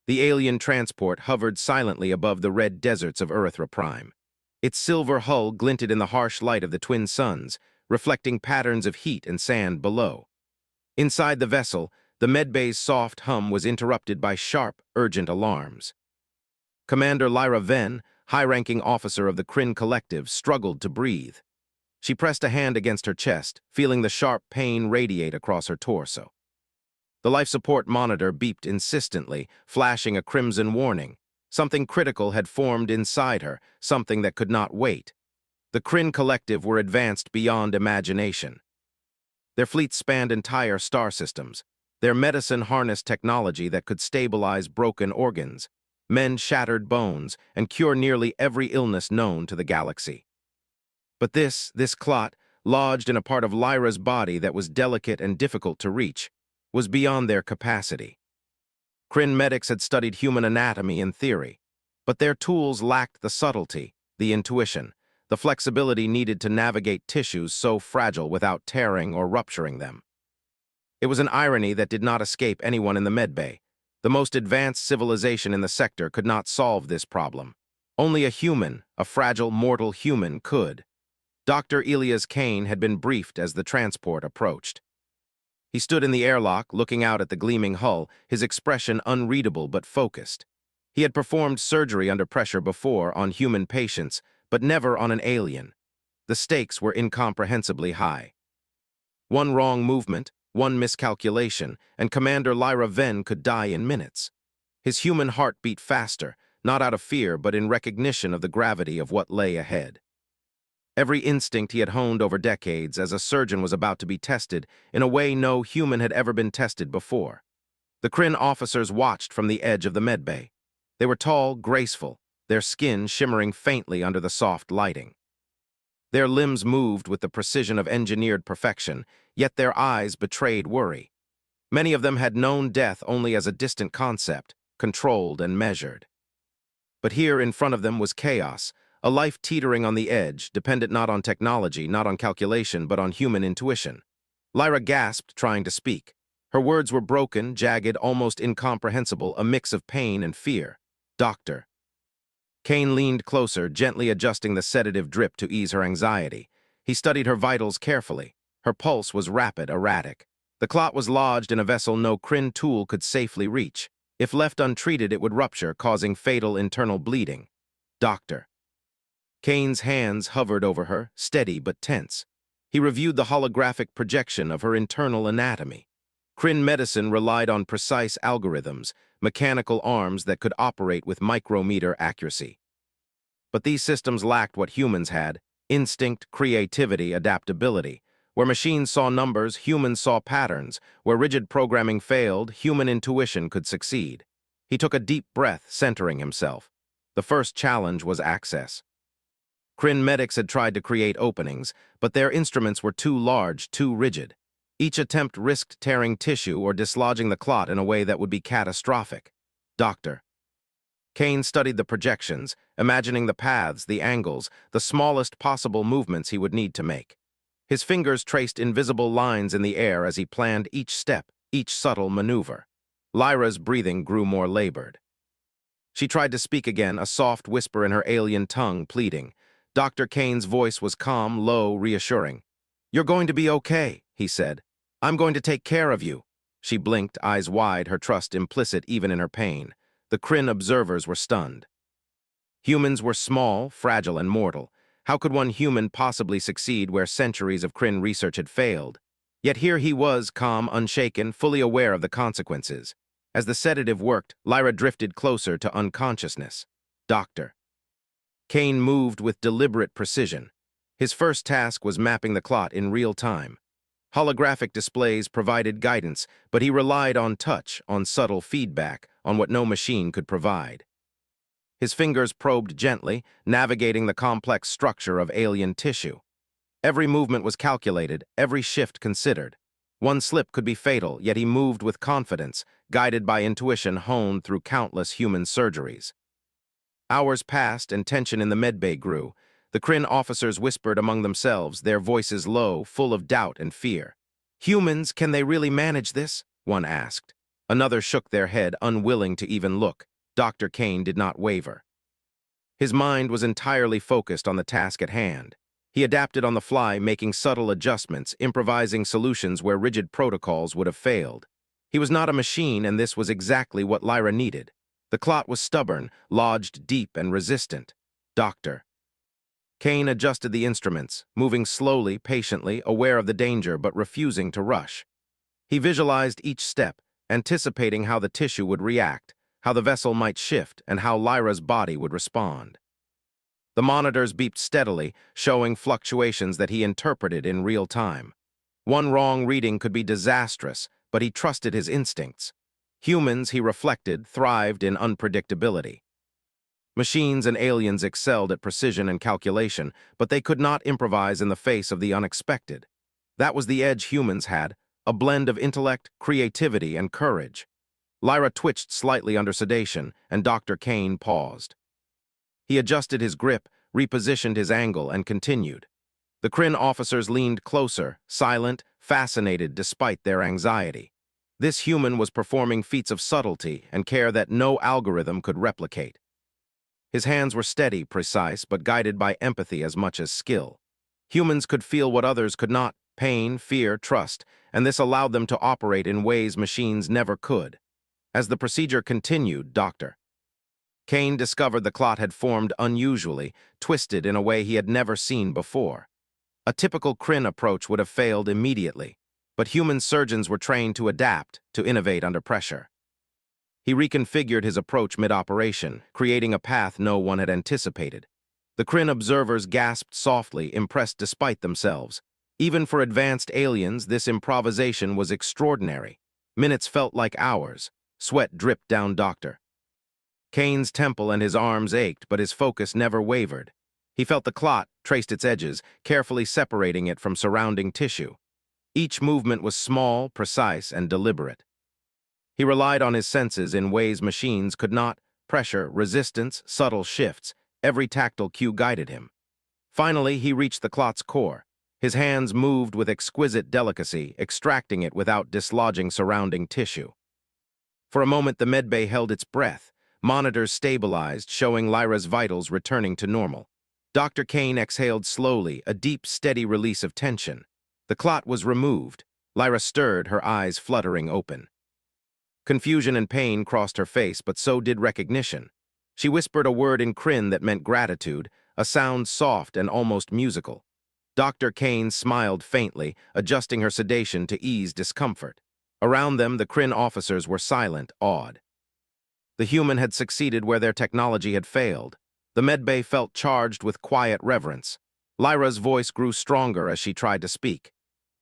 The alien transport hovered silently above the red deserts of Erythra Prime. Its silver hull glinted in the harsh light of the twin suns, reflecting patterns of heat and sand below. Inside the vessel, the medbay's soft hum was interrupted by sharp, urgent alarms. Commander Lyra Venn, high-ranking officer of the Kryn Collective, struggled to breathe. She pressed a hand against her chest, feeling the sharp pain radiate across her torso. The life support monitor beeped insistently, flashing a crimson warning. Something critical had formed inside her, something that could not wait. The Kryn Collective were advanced beyond imagination. Their fleet spanned entire star systems. Their medicine harnessed technology that could stabilize broken organs, mend shattered bones, and cure nearly every illness known to the galaxy. But this clot, lodged in a part of Lyra's body that was delicate and difficult to reach, was beyond their capacity. Kryn medics had studied human anatomy in theory, but their tools lacked the subtlety, the intuition, the flexibility needed to navigate tissues so fragile without tearing or rupturing them. It was an irony that did not escape anyone in the medbay. The most advanced civilization in the sector could not solve this problem. Only a human, a fragile, mortal human, could. Dr. Elias Kane had been briefed as the transport approached. He stood in the airlock, looking out at the gleaming hull, his expression unreadable but focused. He had performed surgery under pressure before on human patients, but never on an alien. The stakes were incomprehensibly high. One wrong movement, one miscalculation, and Commander Lyra Venn could die in minutes. His human heart beat faster, not out of fear but in recognition of the gravity of what lay ahead. Every instinct he had honed over decades as a surgeon was about to be tested in a way no human had ever been tested before. The Kryn officers watched from the edge of the medbay. They were tall, graceful, their skin shimmering faintly under the soft lighting. Their limbs moved with the precision of engineered perfection, yet their eyes betrayed worry. Many of them had known death only as a distant concept, controlled and measured. But here in front of them was chaos, a life teetering on the edge, dependent not on technology, not on calculation, but on human intuition. Lyra gasped, trying to speak. Her words were broken, jagged, almost incomprehensible, a mix of pain and fear. "Doctor." Kane leaned closer, gently adjusting the sedative drip to ease her anxiety. He studied her vitals carefully. Her pulse was rapid, erratic. The clot was lodged in a vessel no Kryn tool could safely reach. If left untreated, it would rupture, causing fatal internal bleeding. "Doctor." Kane's hands hovered over her, steady but tense. He reviewed the holographic projection of her internal anatomy. Kryn medicine relied on precise algorithms, mechanical arms that could operate with micrometer accuracy. But these systems lacked what humans had: instinct, creativity, adaptability. Where machines saw numbers, humans saw patterns. Where rigid programming failed, human intuition could succeed. He took a deep breath, centering himself. The first challenge was access. Kryn medics had tried to create openings, but their instruments were too large, too rigid. Each attempt risked tearing tissue or dislodging the clot in a way that would be catastrophic. "Doctor." Kane studied the projections, imagining the paths, the angles, the smallest possible movements he would need to make. His fingers traced invisible lines in the air as he planned each step, each subtle maneuver. Lyra's breathing grew more labored. She tried to speak again, a soft whisper in her alien tongue, pleading. Dr. Kane's voice was calm, low, reassuring. "You're going to be okay," he said. "I'm going to take care of you." She blinked, eyes wide, her trust implicit even in her pain. The Kryn observers were stunned. Humans were small, fragile, and mortal. How could one human possibly succeed where centuries of Kryn research had failed? Yet here he was, calm, unshaken, fully aware of the consequences. As the sedative worked, Lyra drifted closer to unconsciousness. "Doctor." Kane moved with deliberate precision. His first task was mapping the clot in real time. Holographic displays provided guidance, but he relied on touch, on subtle feedback, on what no machine could provide. His fingers probed gently, navigating the complex structure of alien tissue. Every movement was calculated, every shift considered. One slip could be fatal, yet he moved with confidence, guided by intuition honed through countless human surgeries. Hours passed and tension in the medbay grew. The Kryn officers whispered among themselves, their voices low, full of doubt and fear. "Humans, can they really manage this?" one asked. Another shook their head, unwilling to even look. Dr. Kane did not waver. His mind was entirely focused on the task at hand. He adapted on the fly, making subtle adjustments, improvising solutions where rigid protocols would have failed. He was not a machine, and this was exactly what Lyra needed. The clot was stubborn, lodged deep and resistant. Doctor. Kane adjusted the instruments, moving slowly, patiently, aware of the danger but refusing to rush. He visualized each step, anticipating how the tissue would react, how the vessel might shift, and how Lyra's body would respond. The monitors beeped steadily, showing fluctuations that he interpreted in real time. One wrong reading could be disastrous, but he trusted his instincts. Humans, he reflected, thrived in unpredictability. Machines and aliens excelled at precision and calculation, but they could not improvise in the face of the unexpected. That was the edge humans had, a blend of intellect, creativity, and courage. Lyra twitched slightly under sedation, and Dr. Kane paused. He adjusted his grip, repositioned his angle, and continued. The Kryn officers leaned closer, silent, fascinated despite their anxiety. This human was performing feats of subtlety and care that no algorithm could replicate. His hands were steady, precise, but guided by empathy as much as skill. Humans could feel what others could not: pain, fear, trust, and this allowed them to operate in ways machines never could. As the procedure continued, Dr. Kane discovered the clot had formed unusually, twisted in a way he had never seen before. A typical Kryn approach would have failed immediately, but human surgeons were trained to adapt, to innovate under pressure. He reconfigured his approach mid-operation, creating a path no one had anticipated. The Kryn observers gasped softly, impressed despite themselves. Even for advanced aliens, this improvisation was extraordinary. Minutes felt like hours. Sweat dripped down Dr. Kane's temple and his arms ached, but his focus never wavered. He felt the clot, traced its edges, carefully separating it from surrounding tissue. Each movement was small, precise, and deliberate. He relied on his senses in ways machines could not: pressure, resistance, subtle shifts. Every tactile cue guided him. Finally, he reached the clot's core. His hands moved with exquisite delicacy, extracting it without dislodging surrounding tissue. For a moment, the medbay held its breath. Monitors stabilized, showing Lyra's vitals returning to normal. Dr. Kane exhaled slowly, a deep, steady release of tension. The clot was removed. Lyra stirred, her eyes fluttering open. Confusion and pain crossed her face, but so did recognition. She whispered a word in Kryn that meant gratitude, a sound soft and almost musical. Dr. Kane smiled faintly, adjusting her sedation to ease discomfort. Around them, the Kryn officers were silent, awed. The human had succeeded where their technology had failed. The medbay felt charged with quiet reverence. Lyra's voice grew stronger as she tried to speak.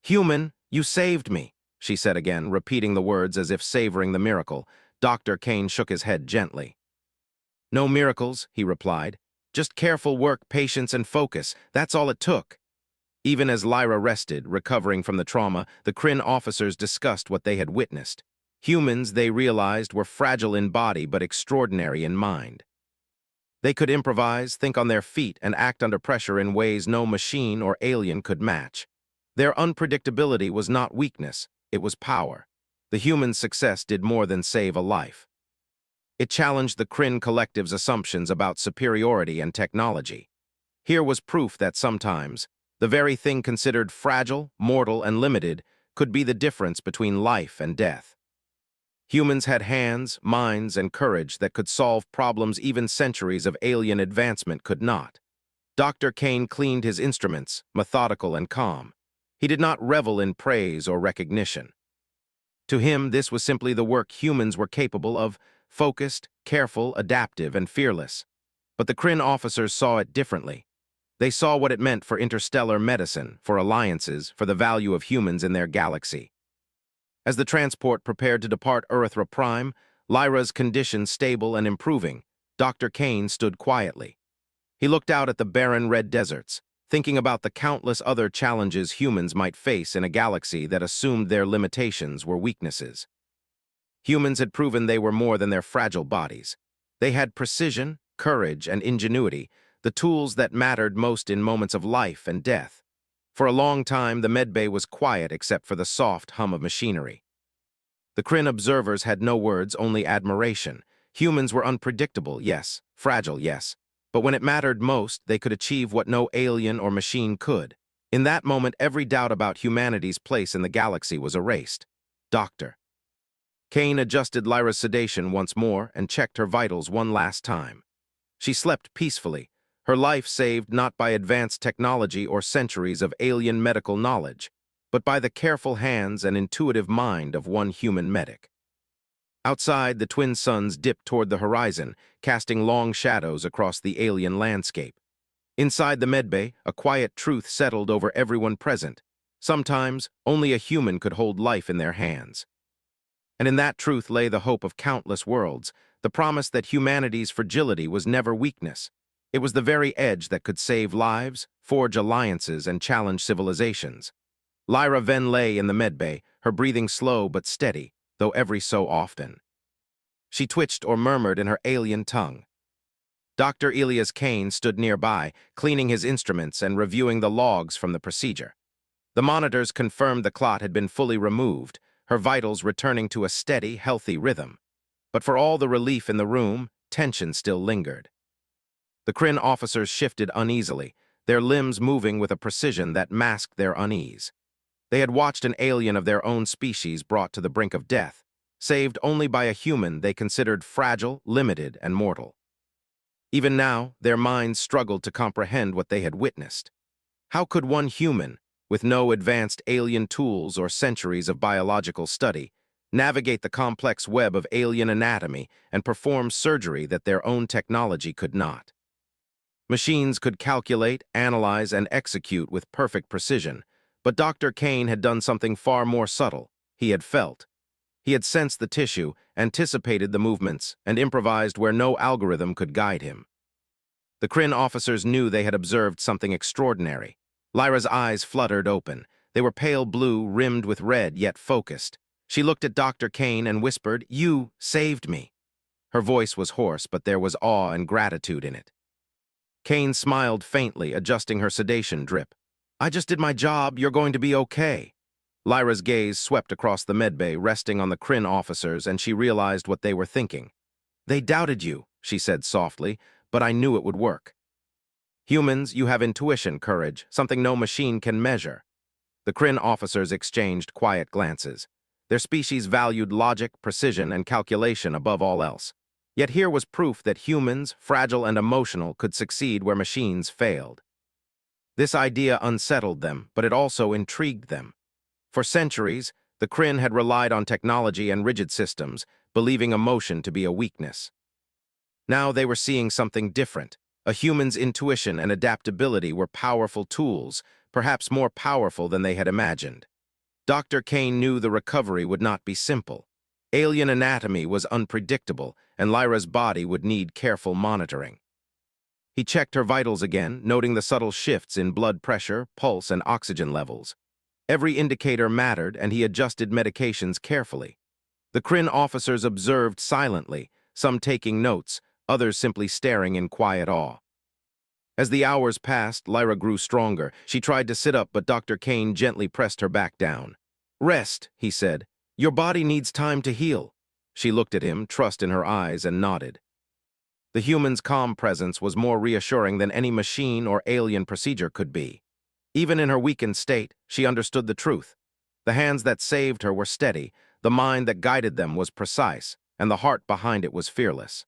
"Human, you saved me," she said again, repeating the words as if savoring the miracle. Dr. Kane shook his head gently. "No miracles," he replied. "Just careful work, patience, and focus. That's all it took." Even as Lyra rested, recovering from the trauma, the Kryn officers discussed what they had witnessed. Humans, they realized, were fragile in body but extraordinary in mind. They could improvise, think on their feet, and act under pressure in ways no machine or alien could match. Their unpredictability was not weakness, it was power. The human success did more than save a life. It challenged the Kryn collective's assumptions about superiority and technology. Here was proof that sometimes the very thing considered fragile, mortal, and limited could be the difference between life and death. Humans had hands, minds, and courage that could solve problems even centuries of alien advancement could not. Dr. Kane cleaned his instruments, methodical and calm. He did not revel in praise or recognition. To him, this was simply the work humans were capable of: focused, careful, adaptive, and fearless. But the Kryn officers saw it differently. They saw what it meant for interstellar medicine, for alliances, for the value of humans in their galaxy. As the transport prepared to depart Earthra Prime, Lyra's condition stable and improving, Dr. Kane stood quietly. He looked out at the barren red deserts, thinking about the countless other challenges humans might face in a galaxy that assumed their limitations were weaknesses. Humans had proven they were more than their fragile bodies. They had precision, courage, and ingenuity, the tools that mattered most in moments of life and death. For a long time, the medbay was quiet except for the soft hum of machinery. The Kryn observers had no words, only admiration. Humans were unpredictable, yes, fragile, yes. But when it mattered most, they could achieve what no alien or machine could. In that moment, every doubt about humanity's place in the galaxy was erased. Doctor. Kane adjusted Lyra's sedation once more and checked her vitals one last time. She slept peacefully, her life saved not by advanced technology or centuries of alien medical knowledge, but by the careful hands and intuitive mind of one human medic. Outside, the twin suns dipped toward the horizon, casting long shadows across the alien landscape. Inside the medbay, a quiet truth settled over everyone present. Sometimes, only a human could hold life in their hands. And in that truth lay the hope of countless worlds, the promise that humanity's fragility was never weakness. It was the very edge that could save lives, forge alliances, and challenge civilizations. Lyra Venn lay in the medbay, her breathing slow but steady, though every so often. She twitched or murmured in her alien tongue. Dr. Elias Kane stood nearby, cleaning his instruments and reviewing the logs from the procedure. The monitors confirmed the clot had been fully removed, her vitals returning to a steady, healthy rhythm. But for all the relief in the room, tension still lingered. The Kryn officers shifted uneasily, their limbs moving with a precision that masked their unease. They had watched an alien of their own species brought to the brink of death, saved only by a human they considered fragile, limited, and mortal. Even now, their minds struggled to comprehend what they had witnessed. How could one human, with no advanced alien tools or centuries of biological study, navigate the complex web of alien anatomy and perform surgery that their own technology could not? Machines could calculate, analyze, and execute with perfect precision, but Dr. Kane had done something far more subtle. He had felt. He had sensed the tissue, anticipated the movements, and improvised where no algorithm could guide him. The Kryn officers knew they had observed something extraordinary. Lyra's eyes fluttered open. They were pale blue, rimmed with red, yet focused. She looked at Dr. Kane and whispered, "You saved me." Her voice was hoarse, but there was awe and gratitude in it. Kane smiled faintly, adjusting her sedation drip. "I just did my job. You're going to be okay." Lyra's gaze swept across the medbay, resting on the Kryn officers, and she realized what they were thinking. "They doubted you," she said softly, "but I knew it would work. Humans, you have intuition, courage, something no machine can measure." The Kryn officers exchanged quiet glances. Their species valued logic, precision, and calculation above all else. Yet here was proof that humans, fragile and emotional, could succeed where machines failed. This idea unsettled them, but it also intrigued them. For centuries, the Kryn had relied on technology and rigid systems, believing emotion to be a weakness. Now they were seeing something different. A human's intuition and adaptability were powerful tools, perhaps more powerful than they had imagined. Dr. Kane knew the recovery would not be simple. Alien anatomy was unpredictable, and Lyra's body would need careful monitoring. He checked her vitals again, noting the subtle shifts in blood pressure, pulse, and oxygen levels. Every indicator mattered, and he adjusted medications carefully. The Kryn officers observed silently, some taking notes, others simply staring in quiet awe. As the hours passed, Lyra grew stronger. She tried to sit up, but Dr. Kane gently pressed her back down. "Rest," he said. "Your body needs time to heal." She looked at him, trust in her eyes, and nodded. The human's calm presence was more reassuring than any machine or alien procedure could be. Even in her weakened state, she understood the truth. The hands that saved her were steady, the mind that guided them was precise, and the heart behind it was fearless.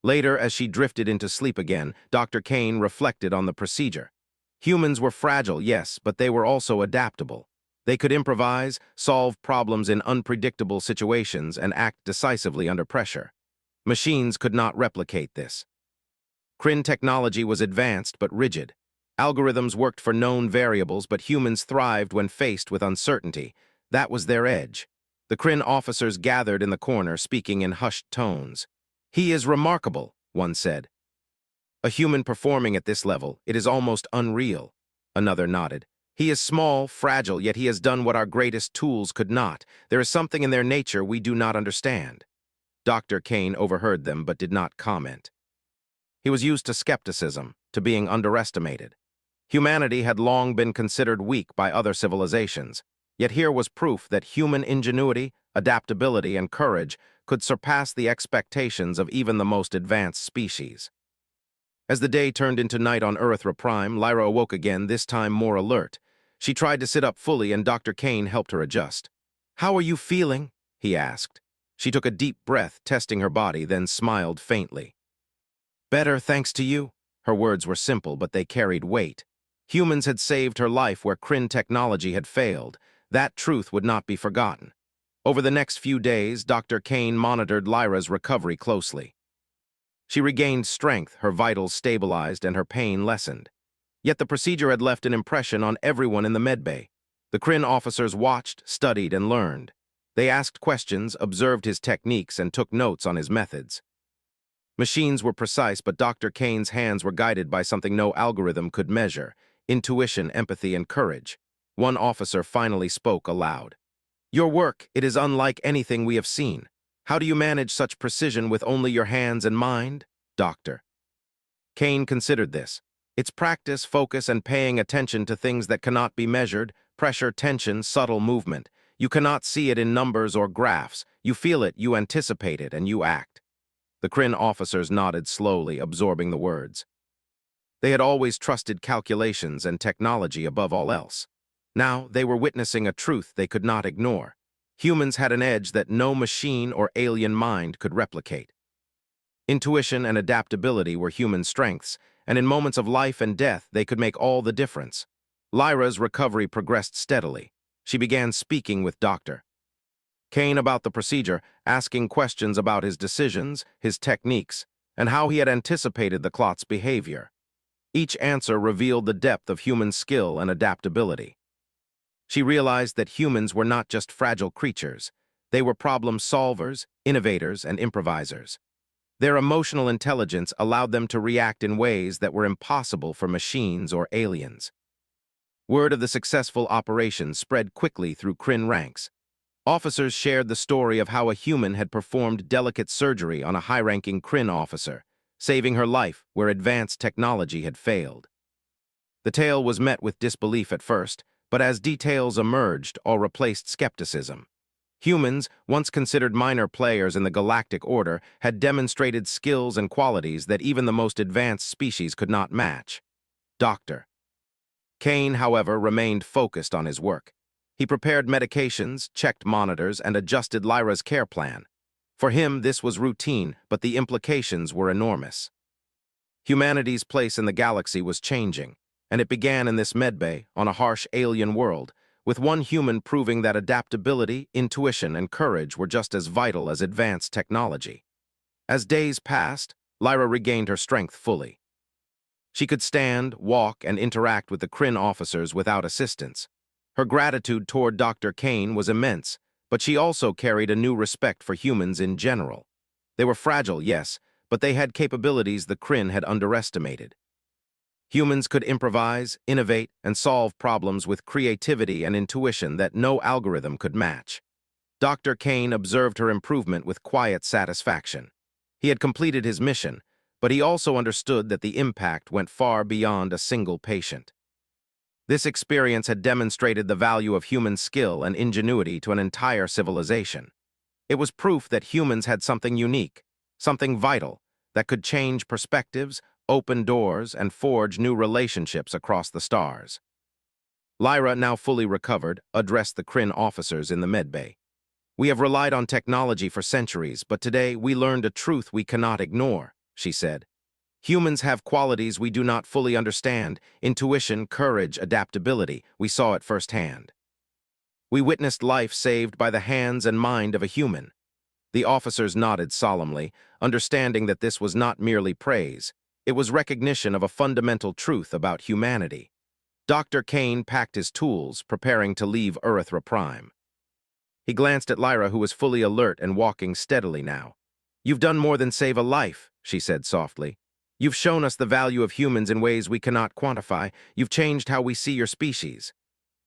Later, as she drifted into sleep again, Dr. Kane reflected on the procedure. Humans were fragile, yes, but they were also adaptable. They could improvise, solve problems in unpredictable situations, and act decisively under pressure. Machines could not replicate this. Kryn technology was advanced but rigid. Algorithms worked for known variables, but humans thrived when faced with uncertainty. That was their edge. The Kryn officers gathered in the corner, speaking in hushed tones. "He is remarkable," one said. "A human performing at this level, it is almost unreal," another nodded. "He is small, fragile, yet he has done what our greatest tools could not. There is something in their nature we do not understand." Dr. Kane overheard them but did not comment. He was used to skepticism, to being underestimated. Humanity had long been considered weak by other civilizations, yet here was proof that human ingenuity, adaptability, and courage could surpass the expectations of even the most advanced species. As the day turned into night on Erythra Prime, Lyra awoke again, this time more alert. She tried to sit up fully, and Dr. Kane helped her adjust. "How are you feeling?" he asked. She took a deep breath, testing her body, then smiled faintly. "Better, thanks to you." Her words were simple, but they carried weight. Humans had saved her life where Kryn technology had failed. That truth would not be forgotten. Over the next few days, Dr. Kane monitored Lyra's recovery closely. She regained strength, her vitals stabilized, and her pain lessened. Yet the procedure had left an impression on everyone in the medbay. The Kryn officers watched, studied, and learned. They asked questions, observed his techniques, and took notes on his methods. Machines were precise, but Dr. Kane's hands were guided by something no algorithm could measure: intuition, empathy, and courage. One officer finally spoke aloud. "Your work, it is unlike anything we have seen. How do you manage such precision with only your hands and mind?" Dr. Kane considered this. "It's practice, focus, and paying attention to things that cannot be measured: pressure, tension, subtle movement. You cannot see it in numbers or graphs. You feel it, you anticipate it, and you act." The Kryn officers nodded slowly, absorbing the words. They had always trusted calculations and technology above all else. Now they were witnessing a truth they could not ignore. Humans had an edge that no machine or alien mind could replicate. Intuition and adaptability were human strengths, and in moments of life and death they could make all the difference. Lyra's recovery progressed steadily. She began speaking with Dr. Kane about the procedure, asking questions about his decisions, his techniques, and how he had anticipated the Clot's behavior. Each answer revealed the depth of human skill and adaptability. She realized that humans were not just fragile creatures. They were problem solvers, innovators, and improvisers. Their emotional intelligence allowed them to react in ways that were impossible for machines or aliens. Word of the successful operation spread quickly through Kryn ranks. Officers shared the story of how a human had performed delicate surgery on a high-ranking Kryn officer, saving her life where advanced technology had failed. The tale was met with disbelief at first, but as details emerged, all replaced skepticism. Humans, once considered minor players in the Galactic Order, had demonstrated skills and qualities that even the most advanced species could not match. Dr. Kane, however, remained focused on his work. He prepared medications, checked monitors, and adjusted Lyra's care plan. For him, this was routine, but the implications were enormous. Humanity's place in the galaxy was changing, and it began in this medbay, on a harsh alien world, with one human proving that adaptability, intuition, and courage were just as vital as advanced technology. As days passed, Lyra regained her strength fully. She could stand, walk, and interact with the Kryn officers without assistance. Her gratitude toward Dr. Kane was immense, but she also carried a new respect for humans in general. They were fragile, yes, but they had capabilities the Kryn had underestimated. Humans could improvise, innovate, and solve problems with creativity and intuition that no algorithm could match. Dr. Kane observed her improvement with quiet satisfaction. He had completed his mission, but he also understood that the impact went far beyond a single patient. This experience had demonstrated the value of human skill and ingenuity to an entire civilization. It was proof that humans had something unique, something vital, that could change perspectives, open doors, and forge new relationships across the stars. Lyra, now fully recovered, addressed the Kryn officers in the medbay. "We have relied on technology for centuries, but today we learned a truth we cannot ignore," she said. "Humans have qualities we do not fully understand: intuition, courage, adaptability. We saw it firsthand. We witnessed life saved by the hands and mind of a human." The officers nodded solemnly, understanding that this was not merely praise. It was recognition of a fundamental truth about humanity. Dr. Kane packed his tools, preparing to leave Erythra Prime. He glanced at Lyra, who was fully alert and walking steadily now. "You've done more than save a life," she said softly. "You've shown us the value of humans in ways we cannot quantify. You've changed how we see your species."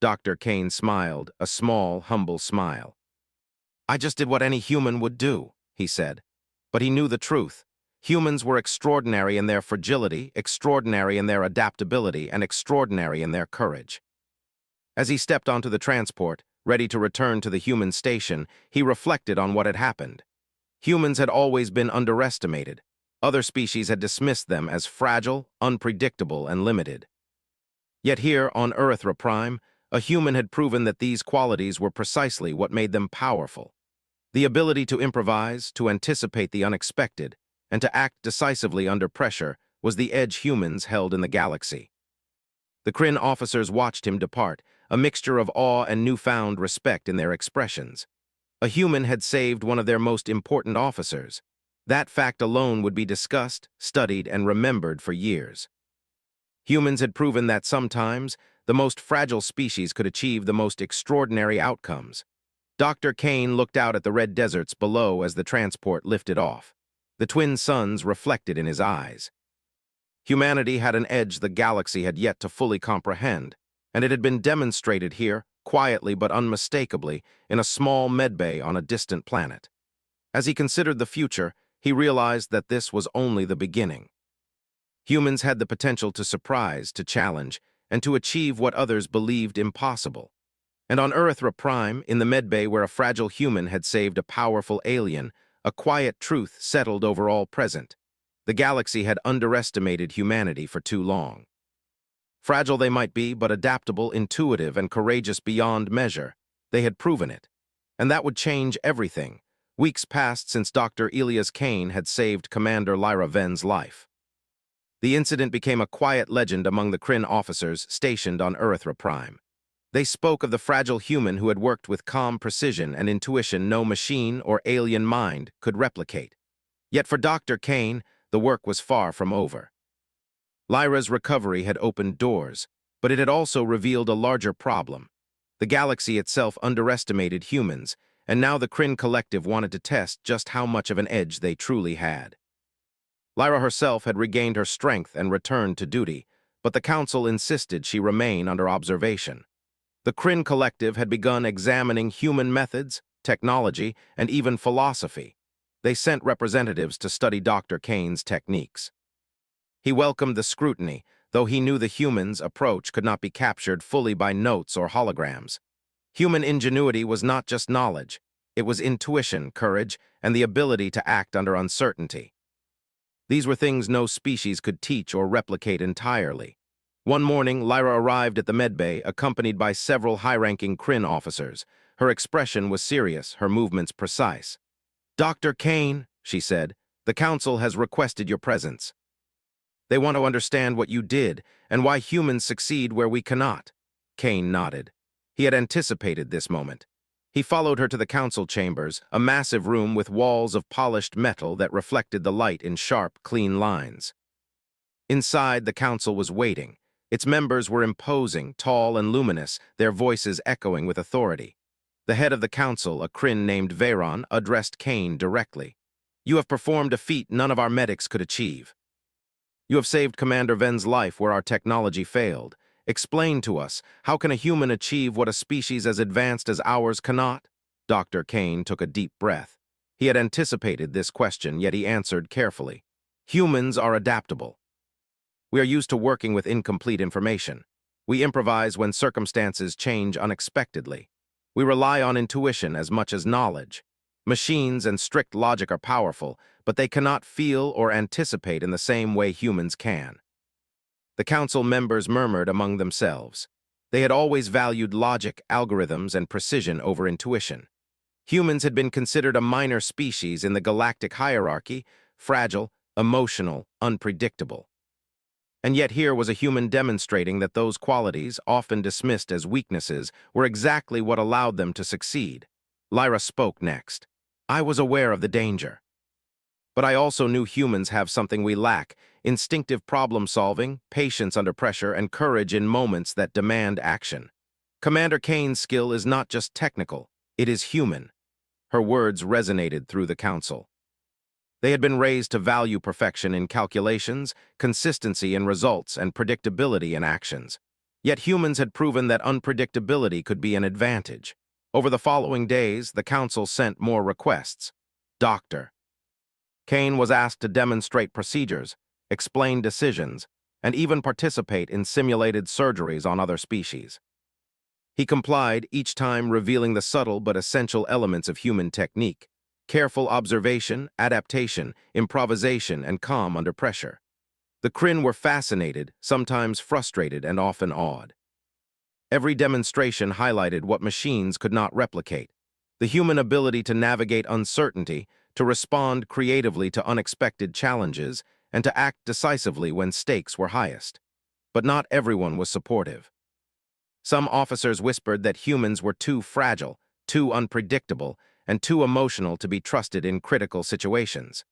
Dr. Kane smiled, a small, humble smile. "I just did what any human would do," he said. But he knew the truth. Humans were extraordinary in their fragility, extraordinary in their adaptability, and extraordinary in their courage. As he stepped onto the transport, Ready to return to the human station, he reflected on what had happened. Humans had always been underestimated. Other species had dismissed them as fragile, unpredictable, and limited. Yet here, on Earthra Prime, a human had proven that these qualities were precisely what made them powerful. The ability to improvise, to anticipate the unexpected, and to act decisively under pressure was the edge humans held in the galaxy. The Kryn officers watched him depart, a mixture of awe and newfound respect in their expressions. A human had saved one of their most important officers. That fact alone would be discussed, studied, and remembered for years. Humans had proven that sometimes the most fragile species could achieve the most extraordinary outcomes. Dr. Kane looked out at the red deserts below as the transport lifted off. The twin suns reflected in his eyes. Humanity had an edge the galaxy had yet to fully comprehend, and it had been demonstrated here, quietly but unmistakably, in a small medbay on a distant planet. As he considered the future, he realized that this was only the beginning. Humans had the potential to surprise, to challenge, and to achieve what others believed impossible. And on Earthra Prime, in the medbay where a fragile human had saved a powerful alien, a quiet truth settled over all present. The galaxy had underestimated humanity for too long. Fragile they might be, but adaptable, intuitive, and courageous beyond measure. They had proven it. And that would change everything. Weeks passed since Dr. Elias Kane had saved Commander Lyra Ven's life. The incident became a quiet legend among the Kryn officers stationed on Earthra Prime. They spoke of the fragile human who had worked with calm precision and intuition no machine or alien mind could replicate. Yet for Dr. Kane, the work was far from over. Lyra's recovery had opened doors, but it had also revealed a larger problem. The galaxy itself underestimated humans, and now the Kryn Collective wanted to test just how much of an edge they truly had. Lyra herself had regained her strength and returned to duty, but the Council insisted she remain under observation. The Kryn Collective had begun examining human methods, technology, and even philosophy. They sent representatives to study Dr. Kane's techniques. He welcomed the scrutiny, though he knew the humans' approach could not be captured fully by notes or holograms. Human ingenuity was not just knowledge. It was intuition, courage, and the ability to act under uncertainty. These were things no species could teach or replicate entirely. One morning, Lyra arrived at the medbay, accompanied by several high-ranking Kryn officers. Her expression was serious, her movements precise. "Dr. Kane," she said, "the Council has requested your presence. They want to understand what you did and why humans succeed where we cannot." Kane nodded. He had anticipated this moment. He followed her to the council chambers, a massive room with walls of polished metal that reflected the light in sharp, clean lines. Inside, the council was waiting. Its members were imposing, tall and luminous, their voices echoing with authority. The head of the council, a Kryn named Veyron, addressed Kane directly. "You have performed a feat none of our medics could achieve. You have saved Commander Ven's life where our technology failed. Explain to us, how can a human achieve what a species as advanced as ours cannot?" Dr. Kane took a deep breath. He had anticipated this question, yet he answered carefully. "Humans are adaptable. We are used to working with incomplete information. We improvise when circumstances change unexpectedly. We rely on intuition as much as knowledge. Machines and strict logic are powerful, but they cannot feel or anticipate in the same way humans can." The council members murmured among themselves. They had always valued logic, algorithms, and precision over intuition. Humans had been considered a minor species in the galactic hierarchy, fragile, emotional, unpredictable. And yet here was a human demonstrating that those qualities, often dismissed as weaknesses, were exactly what allowed them to succeed. Lyra spoke next. "I was aware of the danger. But I also knew humans have something we lack: instinctive problem-solving, patience under pressure, and courage in moments that demand action. Commander Kane's skill is not just technical, it is human." Her words resonated through the council. They had been raised to value perfection in calculations, consistency in results, and predictability in actions. Yet humans had proven that unpredictability could be an advantage. Over the following days, the council sent more requests. Dr. Kane was asked to demonstrate procedures, explain decisions, and even participate in simulated surgeries on other species. He complied, each time revealing the subtle but essential elements of human technique: careful observation, adaptation, improvisation, and calm under pressure. The Kryn were fascinated, sometimes frustrated, and often awed. Every demonstration highlighted what machines could not replicate: the human ability to navigate uncertainty, to respond creatively to unexpected challenges, and to act decisively when stakes were highest. But not everyone was supportive. Some officers whispered that humans were too fragile, too unpredictable, and too emotional to be trusted in critical situations.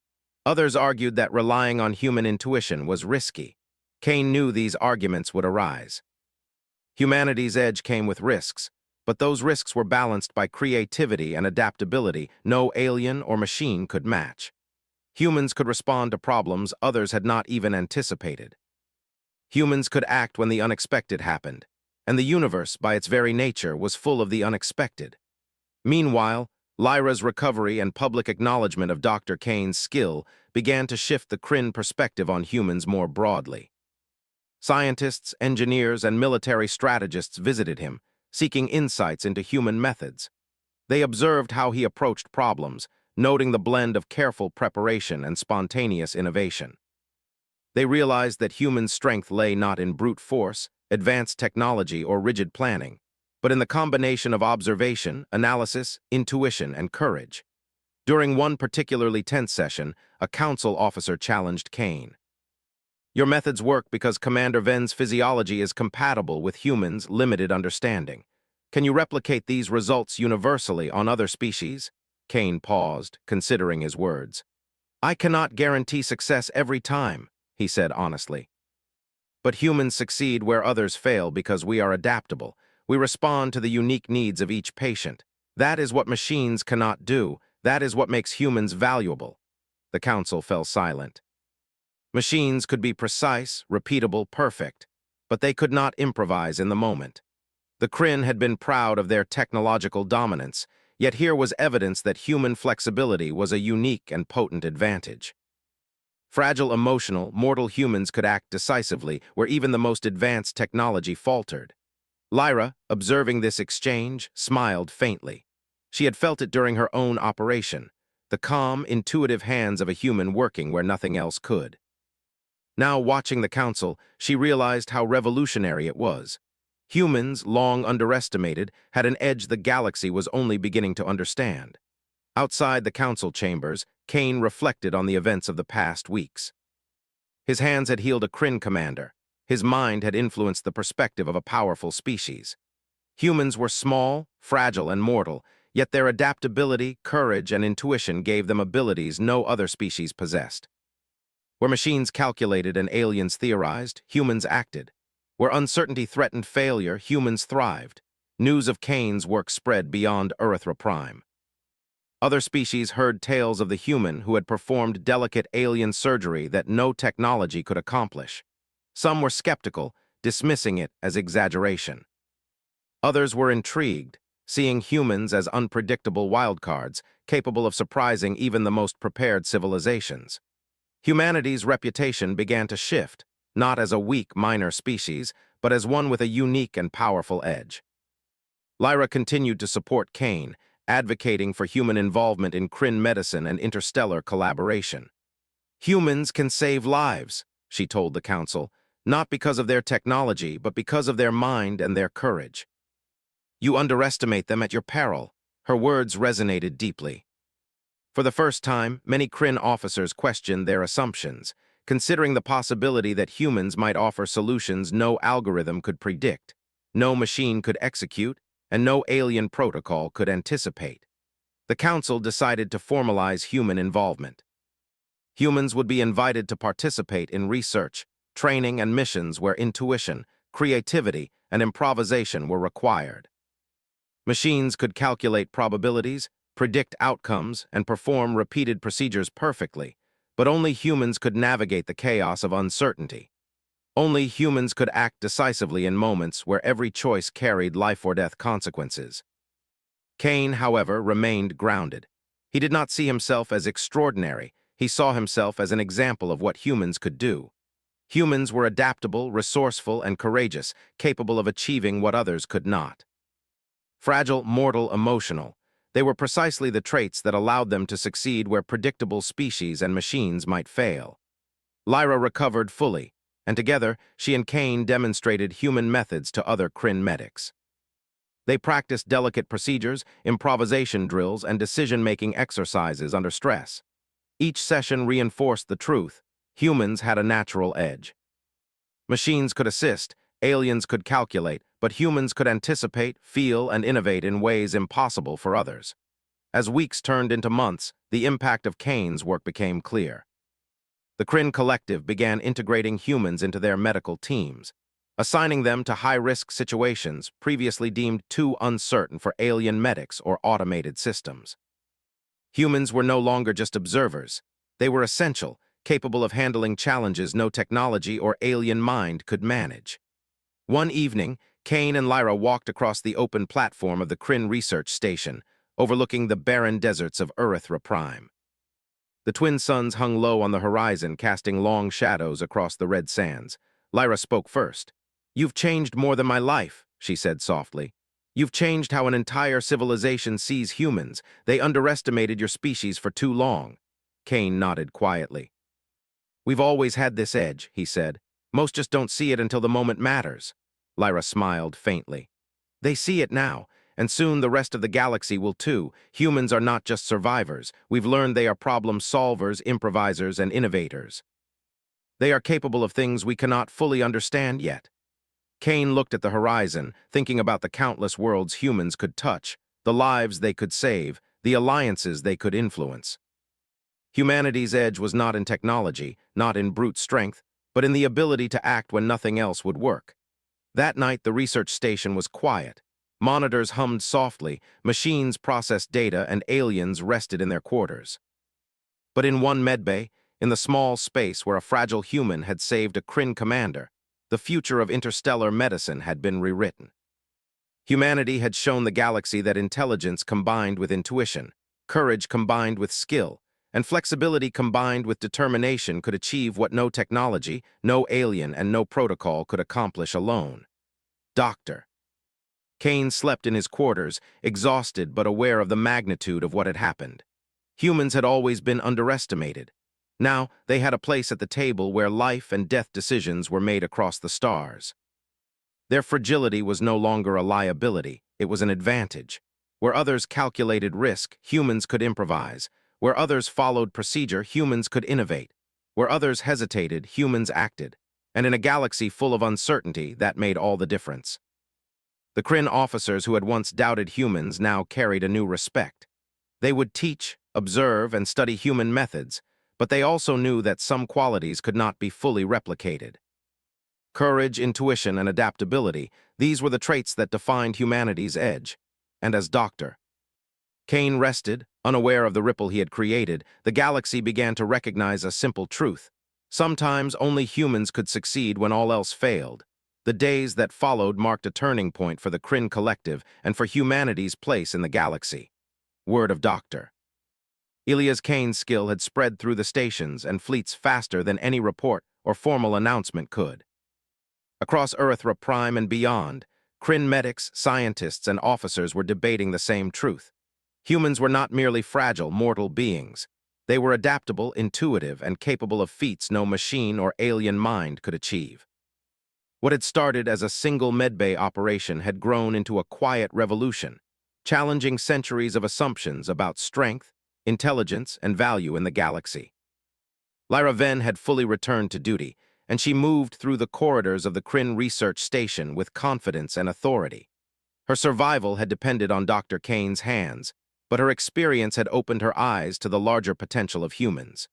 Others argued that relying on human intuition was risky. Kane knew these arguments would arise. Humanity's edge came with risks, but those risks were balanced by creativity and adaptability no alien or machine could match. Humans could respond to problems others had not even anticipated. Humans could act when the unexpected happened, and the universe, by its very nature, was full of the unexpected. Meanwhile, Lyra's recovery and public acknowledgement of Dr. Kane's skill began to shift the Kryn perspective on humans more broadly. Scientists, engineers, and military strategists visited him, seeking insights into human methods. They observed how he approached problems, noting the blend of careful preparation and spontaneous innovation. They realized that human strength lay not in brute force, advanced technology, or rigid planning, but in the combination of observation, analysis, intuition, and courage. During one particularly tense session, a council officer challenged Kane. "Your methods work because Commander Ven's physiology is compatible with humans' limited understanding. Can you replicate these results universally on other species?" Kane paused, considering his words. "I cannot guarantee success every time," he said honestly. "But humans succeed where others fail because we are adaptable. We respond to the unique needs of each patient. That is what machines cannot do. That is what makes humans valuable." The council fell silent. Machines could be precise, repeatable, perfect, but they could not improvise in the moment. The Kryn had been proud of their technological dominance, yet here was evidence that human flexibility was a unique and potent advantage. Fragile, emotional, mortal humans could act decisively where even the most advanced technology faltered. Lyra, observing this exchange, smiled faintly. She had felt it during her own operation, the calm, intuitive hands of a human working where nothing else could. Now, watching the council, she realized how revolutionary it was. Humans, long underestimated, had an edge the galaxy was only beginning to understand. Outside the council chambers, Kane reflected on the events of the past weeks. His hands had healed a Kryn commander. His mind had influenced the perspective of a powerful species. Humans were small, fragile, and mortal, yet their adaptability, courage, and intuition gave them abilities no other species possessed. Where machines calculated and aliens theorized, humans acted. Where uncertainty threatened failure, humans thrived. News of Kane's work spread beyond Earthra Prime. Other species heard tales of the human who had performed delicate alien surgery that no technology could accomplish. Some were skeptical, dismissing it as exaggeration. Others were intrigued, seeing humans as unpredictable wildcards, capable of surprising even the most prepared civilizations. Humanity's reputation began to shift, not as a weak, minor species, but as one with a unique and powerful edge. Lyra continued to support Kane, advocating for human involvement in Kryn medicine and interstellar collaboration. "Humans can save lives," she told the council, "not because of their technology, but because of their mind and their courage." "You underestimate them at your peril." Her words resonated deeply. For the first time, many Kryn officers questioned their assumptions, considering the possibility that humans might offer solutions no algorithm could predict, no machine could execute, and no alien protocol could anticipate. The council decided to formalize human involvement. Humans would be invited to participate in research, training, and missions where intuition, creativity, and improvisation were required. Machines could calculate probabilities, predict outcomes, and perform repeated procedures perfectly, but only humans could navigate the chaos of uncertainty. Only humans could act decisively in moments where every choice carried life-or-death consequences. Kane, however, remained grounded. He did not see himself as extraordinary. He saw himself as an example of what humans could do. Humans were adaptable, resourceful, and courageous, capable of achieving what others could not. Fragile, mortal, emotional. They were precisely the traits that allowed them to succeed where predictable species and machines might fail. Lyra recovered fully, and together, she and Kane demonstrated human methods to other Kryn medics. They practiced delicate procedures, improvisation drills, and decision-making exercises under stress. Each session reinforced the truth: humans had a natural edge. Machines could assist, aliens could calculate, but humans could anticipate, feel, and innovate in ways impossible for others. As weeks turned into months, the impact of Kane's work became clear. The Kryn Collective began integrating humans into their medical teams, assigning them to high-risk situations previously deemed too uncertain for alien medics or automated systems. Humans were no longer just observers. They were essential, capable of handling challenges no technology or alien mind could manage. One evening, Kane and Lyra walked across the open platform of the Kryn Research Station, overlooking the barren deserts of Erythra Prime. The twin suns hung low on the horizon, casting long shadows across the red sands. Lyra spoke first. "You've changed more than my life," she said softly. "You've changed how an entire civilization sees humans. They underestimated your species for too long." Kane nodded quietly. "We've always had this edge," he said. "Most just don't see it until the moment matters." Lyra smiled faintly. "They see it now, and soon the rest of the galaxy will too. Humans are not just survivors. We've learned they are problem solvers, improvisers, and innovators. They are capable of things we cannot fully understand yet." Kane looked at the horizon, thinking about the countless worlds humans could touch, the lives they could save, the alliances they could influence. Humanity's edge was not in technology, not in brute strength, but in the ability to act when nothing else would work. That night, the research station was quiet. Monitors hummed softly, machines processed data, and aliens rested in their quarters. But in one medbay, in the small space where a fragile human had saved a Kryn commander, the future of interstellar medicine had been rewritten. Humanity had shown the galaxy that intelligence combined with intuition, courage combined with skill, and flexibility combined with determination could achieve what no technology, no alien, and no protocol could accomplish alone. Doctor. Kane slept in his quarters, exhausted but aware of the magnitude of what had happened. Humans had always been underestimated. Now they had a place at the table where life and death decisions were made across the stars. Their fragility was no longer a liability, it was an advantage. Where others calculated risk, humans could improvise. Where others followed procedure, humans could innovate. Where others hesitated, humans acted. And in a galaxy full of uncertainty, that made all the difference. The Kryn officers who had once doubted humans now carried a new respect. They would teach, observe, and study human methods, but they also knew that some qualities could not be fully replicated. Courage, intuition, and adaptability, these were the traits that defined humanity's edge. And as Doctor Kane rested, unaware of the ripple he had created, the galaxy began to recognize a simple truth. Sometimes only humans could succeed when all else failed. The days that followed marked a turning point for the Kryn Collective and for humanity's place in the galaxy. Word of Doctor Elias Kane's skill had spread through the stations and fleets faster than any report or formal announcement could. Across Erythra Prime and beyond, Kryn medics, scientists, and officers were debating the same truth. Humans were not merely fragile, mortal beings. They were adaptable, intuitive, and capable of feats no machine or alien mind could achieve. What had started as a single medbay operation had grown into a quiet revolution, challenging centuries of assumptions about strength, intelligence, and value in the galaxy. Lyra Venn had fully returned to duty, and she moved through the corridors of the Kryn Research Station with confidence and authority. Her survival had depended on Dr. Kane's hands, but her experience had opened her eyes to the larger potential of humans.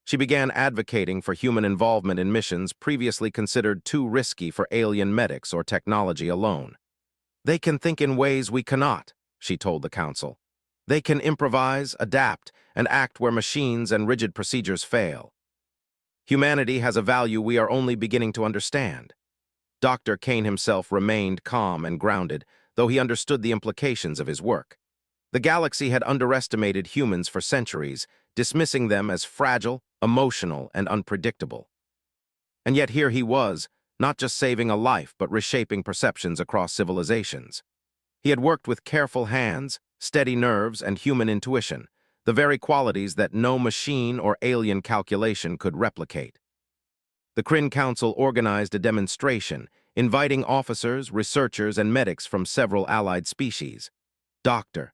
She began advocating for human involvement in missions previously considered too risky for alien medics or technology alone. "They can think in ways we cannot," she told the Council. "They can improvise, adapt, and act where machines and rigid procedures fail. Humanity has a value we are only beginning to understand." Dr. Kane himself remained calm and grounded, though he understood the implications of his work. The galaxy had underestimated humans for centuries, dismissing them as fragile, emotional, and unpredictable. And yet here he was, not just saving a life, but reshaping perceptions across civilizations. He had worked with careful hands, steady nerves, and human intuition, the very qualities that no machine or alien calculation could replicate. The Kryn Council organized a demonstration, inviting officers, researchers, and medics from several allied species. Dr.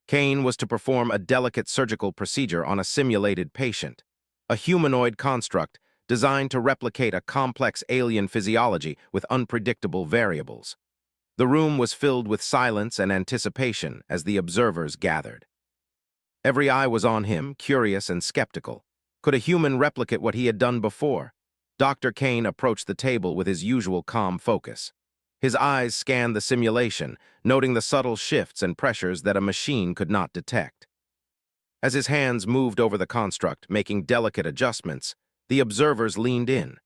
Kane was to perform a delicate surgical procedure on a simulated patient, a humanoid construct designed to replicate a complex alien physiology with unpredictable variables. The room was filled with silence and anticipation as the observers gathered. Every eye was on him, curious and skeptical. Could a human replicate what he had done before? Dr. Kane approached the table with his usual calm focus. His eyes scanned the simulation, noting the subtle shifts and pressures that a machine could not detect. As his hands moved over the construct, making delicate adjustments, the observers leaned in.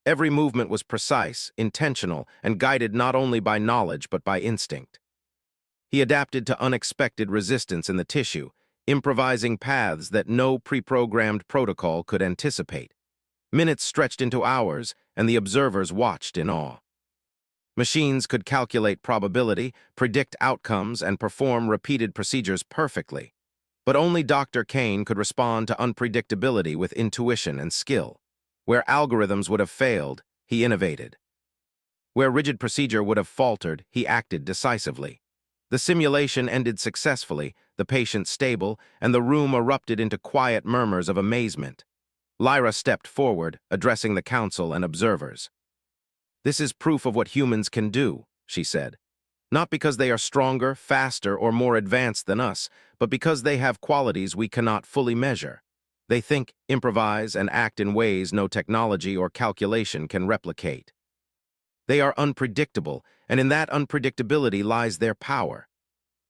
Every movement was precise, intentional, and guided not only by knowledge but by instinct. He adapted to unexpected resistance in the tissue, improvising paths that no pre-programmed protocol could anticipate. Minutes stretched into hours, and the observers watched in awe. Machines could calculate probability, predict outcomes, and perform repeated procedures perfectly. But only Dr. Kane could respond to unpredictability with intuition and skill. Where algorithms would have failed, he innovated. Where rigid procedure would have faltered, he acted decisively. The simulation ended successfully, the patient stable, and the room erupted into quiet murmurs of amazement. Lyra stepped forward, addressing the council and observers. "This is proof of what humans can do," she said. "Not because they are stronger, faster, or more advanced than us, but because they have qualities we cannot fully measure. They think, improvise, and act in ways no technology or calculation can replicate. They are unpredictable, and in that unpredictability lies their power."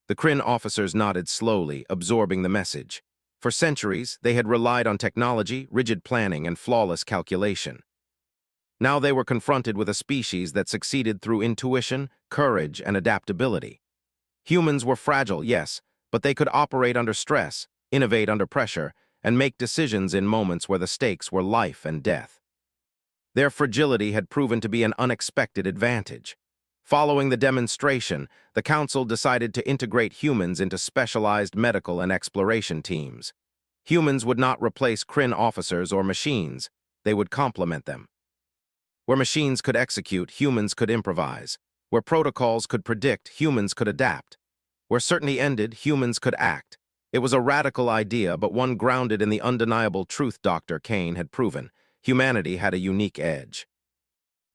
The Kryn officers nodded slowly, absorbing the message. For centuries, they had relied on technology, rigid planning, and flawless calculation. Now they were confronted with a species that succeeded through intuition, courage, and adaptability. Humans were fragile, yes, but they could operate under stress, innovate under pressure, and make decisions in moments where the stakes were life and death. Their fragility had proven to be an unexpected advantage. Following the demonstration, the Council decided to integrate humans into specialized medical and exploration teams. Humans would not replace Kryn officers or machines, they would complement them. Where machines could execute, humans could improvise. Where protocols could predict, humans could adapt. Where certainty ended, humans could act. It was a radical idea, but one grounded in the undeniable truth Dr. Kane had proven. Humanity had a unique edge.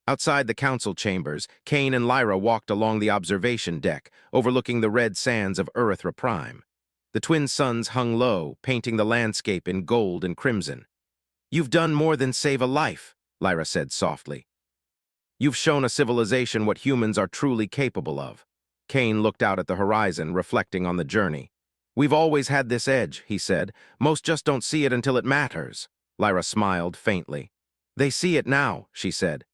Outside the council chambers, Kane and Lyra walked along the observation deck, overlooking the red sands of Erythra Prime. The twin suns hung low, painting the landscape in gold and crimson. "You've done more than save a life," Lyra said softly. "You've shown a civilization what humans are truly capable of." Kane looked out at the horizon, reflecting on the journey. "We've always had this edge," he said. "Most just don't see it until it matters." Lyra smiled faintly. "They see it now," she said.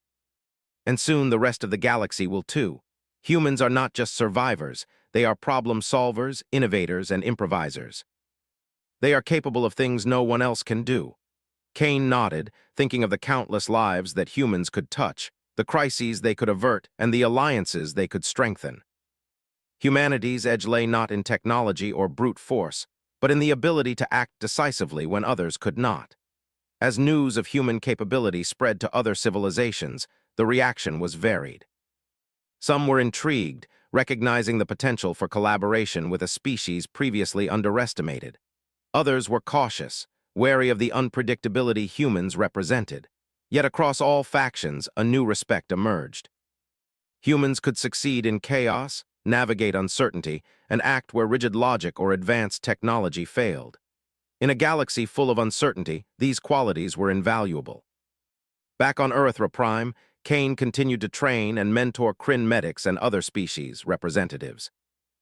"And soon the rest of the galaxy will too. Humans are not just survivors, they are problem solvers, innovators, and improvisers. They are capable of things no one else can do." Kane nodded, thinking of the countless lives that humans could touch, the crises they could avert, and the alliances they could strengthen. Humanity's edge lay not in technology or brute force, but in the ability to act decisively when others could not. As news of human capability spread to other civilizations, the reaction was varied. Some were intrigued, recognizing the potential for collaboration with a species previously underestimated. Others were cautious, wary of the unpredictability humans represented. Yet across all factions, a new respect emerged. Humans could succeed in chaos, navigate uncertainty, and act where rigid logic or advanced technology failed. In a galaxy full of uncertainty, these qualities were invaluable. Back on Erythra Prime, Kane continued to train and mentor Kryn medics and other species representatives.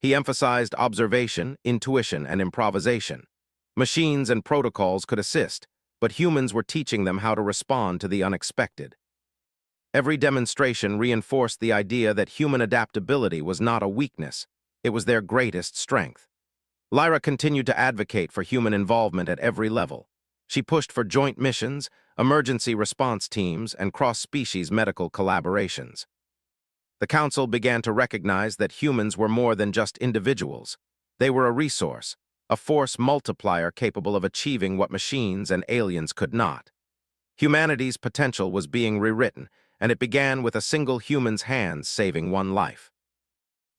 He emphasized observation, intuition, and improvisation. Machines and protocols could assist, but humans were teaching them how to respond to the unexpected. Every demonstration reinforced the idea that human adaptability was not a weakness, it was their greatest strength. Lyra continued to advocate for human involvement at every level. She pushed for joint missions, emergency response teams, and cross-species medical collaborations. The council began to recognize that humans were more than just individuals. They were a resource, a force multiplier capable of achieving what machines and aliens could not. Humanity's potential was being rewritten, and it began with a single human's hands saving one life.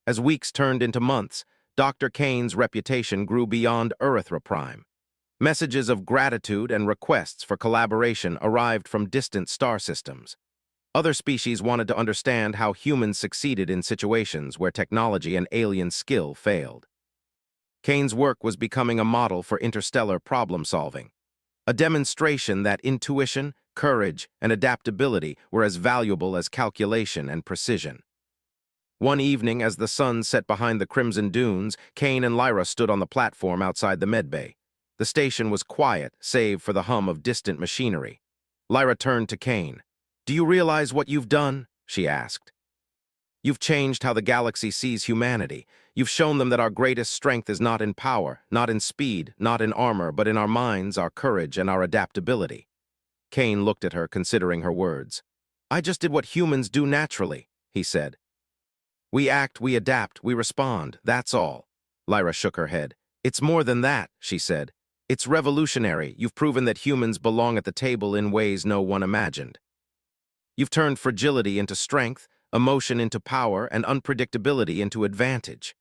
As weeks turned into months, Dr. Kane's reputation grew beyond Erythroprime. Messages of gratitude and requests for collaboration arrived from distant star systems. Other species wanted to understand how humans succeeded in situations where technology and alien skill failed. Kane's work was becoming a model for interstellar problem-solving, a demonstration that intuition, courage, and adaptability were as valuable as calculation and precision. One evening, as the sun set behind the crimson dunes, Kane and Lyra stood on the platform outside the medbay. The station was quiet, save for the hum of distant machinery. Lyra turned to Kane. "Do you realize what you've done?" she asked. "You've changed how the galaxy sees humanity. You've shown them that our greatest strength is not in power, not in speed, not in armor, but in our minds, our courage, and our adaptability." Kane looked at her, considering her words. "I just did what humans do naturally," he said. "We act, we adapt, we respond, that's all." Lyra shook her head. "It's more than that," she said. "It's revolutionary. You've proven that humans belong at the table in ways no one imagined. You've turned fragility into strength, emotion into power, and unpredictability into advantage."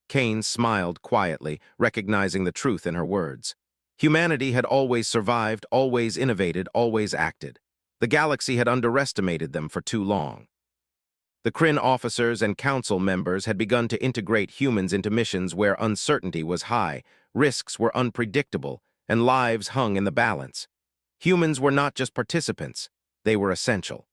Kane smiled quietly, recognizing the truth in her words. Humanity had always survived, always innovated, always acted. The galaxy had underestimated them for too long. The Kryn officers and council members had begun to integrate humans into missions where uncertainty was high, risks were unpredictable, and lives hung in the balance. Humans were not just participants, they were essential.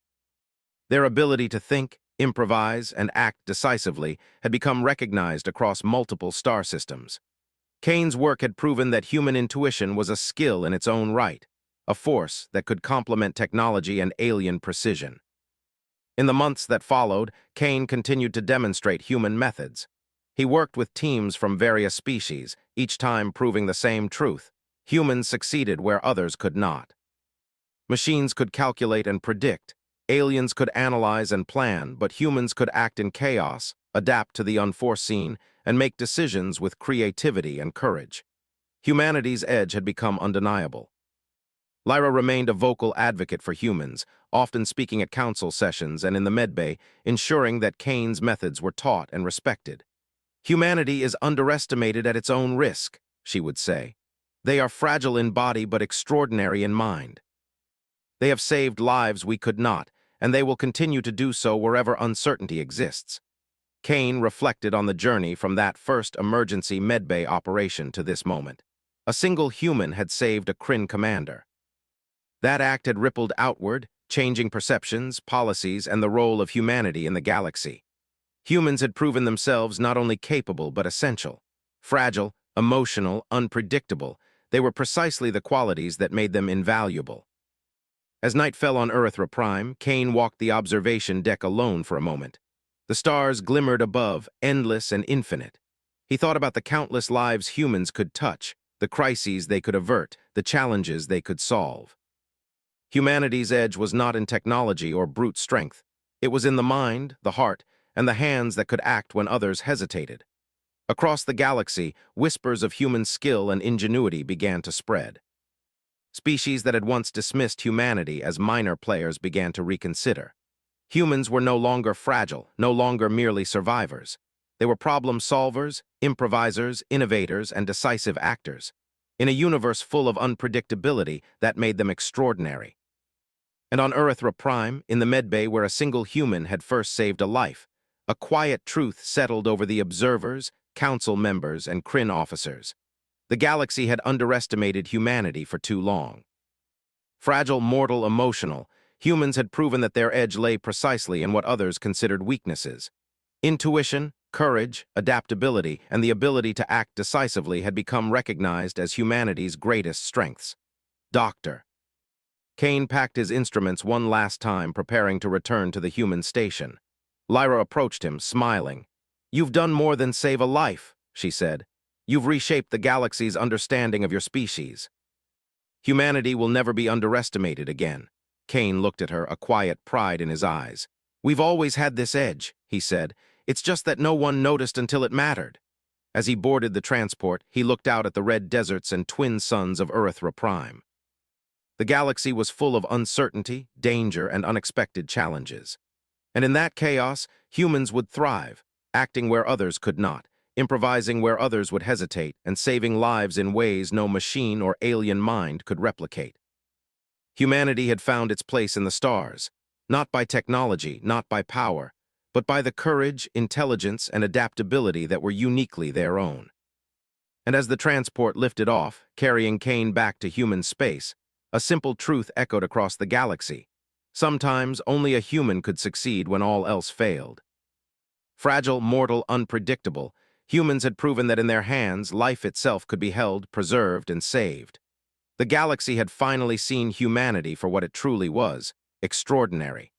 Their ability to think, improvise, and act decisively had become recognized across multiple star systems. Kane's work had proven that human intuition was a skill in its own right, a force that could complement technology and alien precision. In the months that followed, Kane continued to demonstrate human methods. He worked with teams from various species, each time proving the same truth. Humans succeeded where others could not. Machines could calculate and predict. Aliens could analyze and plan, but humans could act in chaos, adapt to the unforeseen, and make decisions with creativity and courage. Humanity's edge had become undeniable. Lyra remained a vocal advocate for humans, often speaking at council sessions and in the medbay, ensuring that Kane's methods were taught and respected. "Humanity is underestimated at its own risk," she would say. "They are fragile in body but extraordinary in mind. They have saved lives we could not, and they will continue to do so wherever uncertainty exists." Kane reflected on the journey from that first emergency medbay operation to this moment. A single human had saved a Kryn commander. That act had rippled outward, changing perceptions, policies, and the role of humanity in the galaxy. Humans had proven themselves not only capable but essential. Fragile, emotional, unpredictable, they were precisely the qualities that made them invaluable. As night fell on Erythroprime, Kane walked the observation deck alone for a moment. The stars glimmered above, endless and infinite. He thought about the countless lives humans could touch, the crises they could avert, the challenges they could solve. Humanity's edge was not in technology or brute strength. It was in the mind, the heart, and the hands that could act when others hesitated. Across the galaxy, whispers of human skill and ingenuity began to spread. Species that had once dismissed humanity as minor players began to reconsider. Humans were no longer fragile, no longer merely survivors. They were problem solvers, improvisers, innovators, and decisive actors. In a universe full of unpredictability, that made them extraordinary. And on Erythroprime, in the medbay where a single human had first saved a life, a quiet truth settled over the observers, council members, and Kryn officers. The galaxy had underestimated humanity for too long. Fragile, mortal, emotional, humans had proven that their edge lay precisely in what others considered weaknesses. Intuition, courage, adaptability, and the ability to act decisively had become recognized as humanity's greatest strengths. Doctor. Kane packed his instruments one last time, preparing to return to the human station. Lyra approached him, smiling. "You've done more than save a life," she said. "You've reshaped the galaxy's understanding of your species." "Humanity will never be underestimated again." Kane looked at her, a quiet pride in his eyes. "We've always had this edge," he said. "It's just that no one noticed until it mattered." As he boarded the transport, he looked out at the red deserts and twin suns of Earthra Prime. The galaxy was full of uncertainty, danger, and unexpected challenges. And in that chaos, humans would thrive, acting where others could not, improvising where others would hesitate, and saving lives in ways no machine or alien mind could replicate. Humanity had found its place in the stars, not by technology, not by power, but by the courage, intelligence, and adaptability that were uniquely their own. And as the transport lifted off, carrying Kane back to human space, a simple truth echoed across the galaxy. Sometimes only a human could succeed when all else failed. Fragile, mortal, unpredictable, humans had proven that in their hands, life itself could be held, preserved, and saved. The galaxy had finally seen humanity for what it truly was, extraordinary.